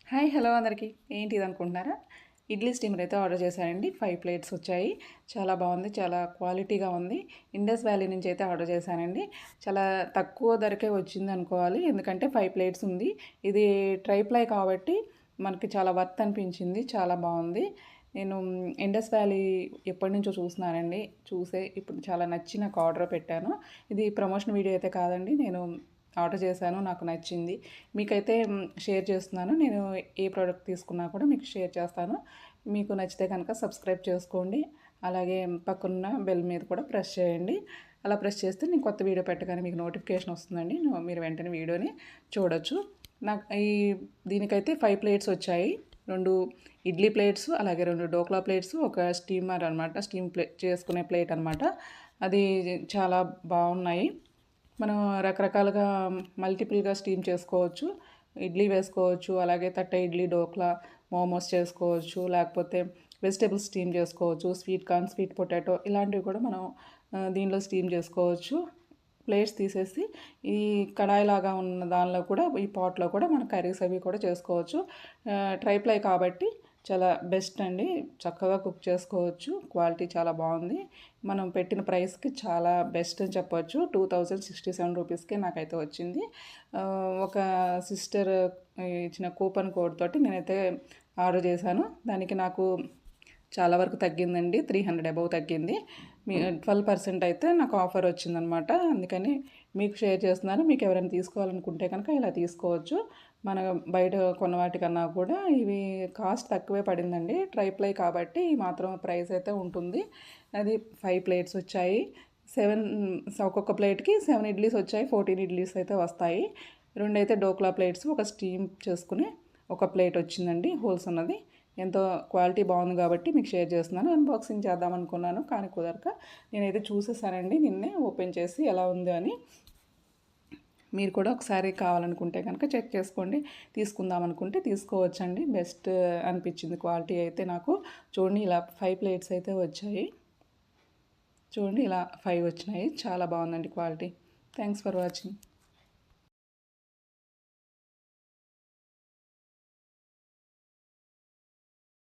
Hi hello అందరికీ. ఏంటి ఇది అనుకుంటున్నారా? ఇడ్లీ స్టీమర్ అయితే ఆర్డర్ చేశానండి. 5 ప్లేట్స్ వచ్చాయి. చాలా బాగుంది. చాలా క్వాలిటీగా ఉంది. ఇండస్ వ్యాలీ నుంచి అయితే ఆర్డర్ చేశానండి. చాలా తక్కువ ధరకే వచ్చింది అనుకోవాలి. ఎందుకంటే 5 ప్లేట్స్ ఉంది. ఇది ట్రైప్లై కాబట్టి మనకి చాలా వర్త్ అనిపించింది. చాలా బాగుంది. నేను ఇండస్ వ్యాలీ ఎప్పటినుంచో చూస్తున్నానండి. చూసే ఇప్పుడు చాలా నచ్చి నాకు ఆర్డర్ పెట్టాను. ఇది ప్రమోషన్ వీడియో అయితే కాదండి. నేను ఆర్డర్ చేశాను, నాకు నచ్చింది. మీకైతే షేర్ చేస్తున్నాను. నేను ఏ ప్రోడక్ట్ తీసుకున్నా కూడా మీకు షేర్ చేస్తాను. మీకు నచ్చితే కనుక సబ్స్క్రైబ్ చేసుకోండి. అలాగే పక్కనున్న బెల్ మీద కూడా ప్రెస్ చేయండి. అలా ప్రెస్ చేస్తే నేను కొత్త వీడియో పెట్టగానే మీకు నోటిఫికేషన్ వస్తుందండి. మీరు వెంటనే వీడియోని చూడొచ్చు. నాకు దీనికైతే 5 ప్లేట్స్ వచ్చాయి. 2 ఇడ్లీ ప్లేట్స్, అలాగే 2 డోక్లా ప్లేట్స్, ఒక స్టీమర్ అనమాట. స్టీమ్ చేసుకునే ప్లేట్ అనమాట. అది చాలా బాగున్నాయి. మనం రకరకాలుగా మల్టిపుల్గా స్టీమ్ చేసుకోవచ్చు. ఇడ్లీ వేసుకోవచ్చు, అలాగే తట్టె ఇడ్లీ, డోక్లా, మోమోస్ చేసుకోవచ్చు, లేకపోతే వెజిటేబుల్స్ స్టీమ్ చేసుకోవచ్చు, స్వీట్ కార్న్, స్వీట్ పొటాటో ఇలాంటివి కూడా మనం దీనిలో స్టీమ్ చేసుకోవచ్చు. ప్లేట్స్ తీసేసి ఈ కడాయిలాగా ఉన్న దానిలో కూడా, ఈ పాట్లో కూడా మన కర్రీస్ అవి కూడా చేసుకోవచ్చు. ట్రైప్లై కాబట్టి చాలా బెస్ట్ అండి. చక్కగా కుక్ చేసుకోవచ్చు. క్వాలిటీ చాలా బాగుంది. మనం పెట్టిన ప్రైస్కి చాలా బెస్ట్ అని చెప్పొచ్చు. 2067 రూపీస్కే నాకైతే వచ్చింది. ఒక సిస్టర్ ఇచ్చిన కూపన్ కోడ్ తోటి నేనైతే ఆర్డర్ చేశాను. దానికి నాకు చాలా వరకు తగ్గిందండి. 300 అబౌవ్ తగ్గింది. 12% అయితే నాకు ఆఫర్ వచ్చిందనమాట. అందుకని మీకు షేర్ చేస్తున్నాను. మీకు ఎవరైనా తీసుకోవాలనుకుంటే కనుక ఇలా తీసుకోవచ్చు. మన బయట కొన్న వాటికన్నా కూడా ఇవి కాస్ట్ తక్కువే పడిందండి. ట్రైప్లై కాబట్టి ఈ మాత్రం ప్రైస్ అయితే ఉంటుంది. అది 5 ప్లేట్స్ వచ్చాయి. ఒక్కొక్క ప్లేట్కి 7 ఇడ్లీస్ వచ్చాయి. 14 ఇడ్లీస్ అయితే వస్తాయి. 2 అయితే డోక్లా ప్లేట్స్, ఒక స్టీమ్ చేసుకుని ఒక ప్లేట్ వచ్చిందండి, హోల్స్ ఉన్నది. ఎంతో క్వాలిటీ బాగుంది కాబట్టి మీకు షేర్ చేస్తున్నాను. అన్బాక్సింగ్ చేద్దాం అనుకున్నాను, కానీ కుదరక నేనైతే చూసేసానండి నిన్నే ఓపెన్ చేసి ఎలా ఉంది అని. మీరు కూడా ఒకసారి కావాలనుకుంటే కనుక చెక్ చేసుకోండి. తీసుకుందాం అనుకుంటే తీసుకోవచ్చండి. బెస్ట్ అనిపించింది క్వాలిటీ అయితే నాకు. చూడండి, ఇలా 5 ప్లేట్స్ అయితే వచ్చాయి. చూడండి, ఇలా 5 వచ్చినాయి. చాలా బాగుందండి క్వాలిటీ. Thanks for watching.